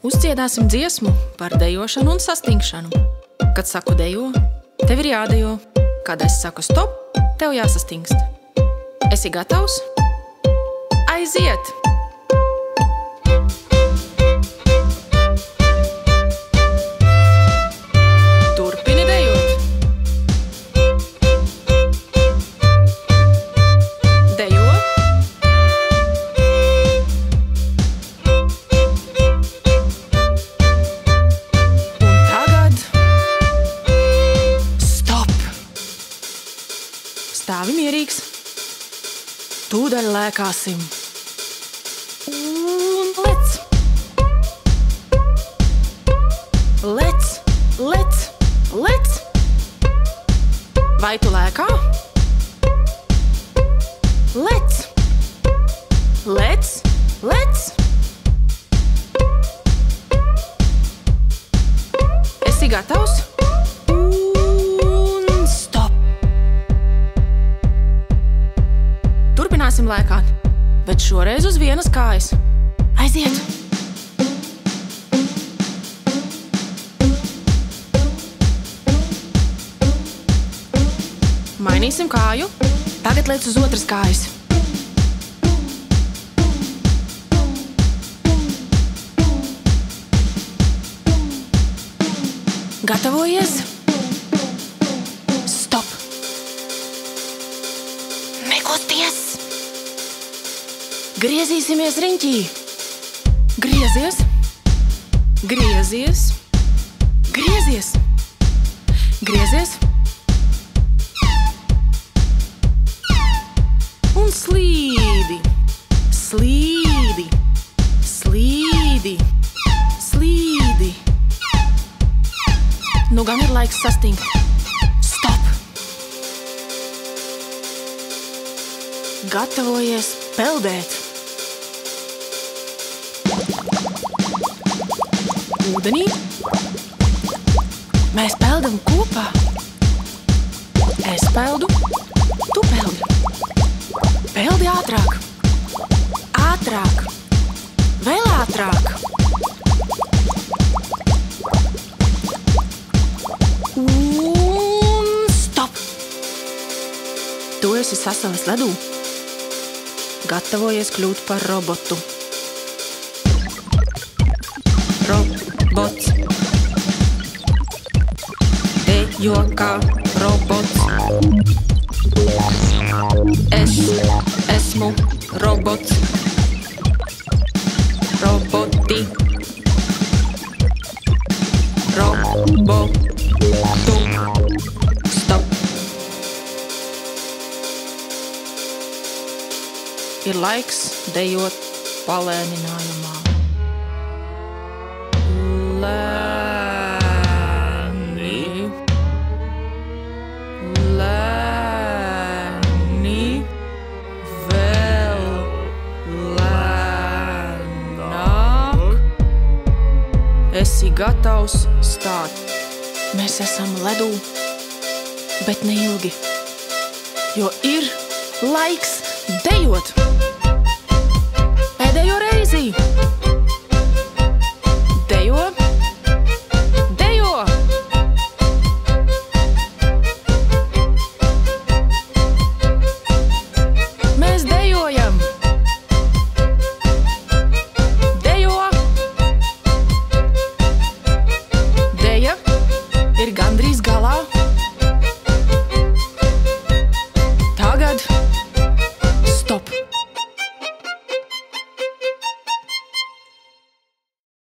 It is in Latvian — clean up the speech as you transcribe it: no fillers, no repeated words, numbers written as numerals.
Uzdziedāsim dziesmu par dejošanu un sastingšanu. Kad saku dejo, tev ir jādejo. Kad es saku stop, tev jāsastingst. Esi gatavs? Aiziet! Turpini dejot. Dejo. Un tagad stop! Stāvi mierīgs. Tūdaļ lēkāsim. Un lec! Lec, lec, lec! Vai tu lēkā? Lec! Lec, lec! Esi gatavs? Un stop! Turpināsim lēkāt, bet šoreiz uz vienas kājas. Aiziet! Mainīsim kāju. Tagad lec uz otras kājas. Gatavojies? Stop! Nekusties! Griezīsimies riņķī. Griezies, griezies, griezies, griezies. Un slīdi, slīdi, slīdi, slīdi. Nu gan ir laiks sastingt. Stop! Gatavojies peldēt. Ūdenī. Mēs peldam kopā. Es peldu, tu peldi. Peldi ātrāk. Ātrāk. Vēl ātrāk. Un stop! Tu esi sasalis ledū. Gatavojies kļūt par robotu. Robots. Dejo kā robots. Es esmu robots. Roboti. Robotu. Stop. Ir laiks dejot palēninājumā. Lēni. Lēni. Vēl lēnāk. Esi gatavs stāt. Mēs esam ledū, bet ne ilgi, jo ir laiks dejot.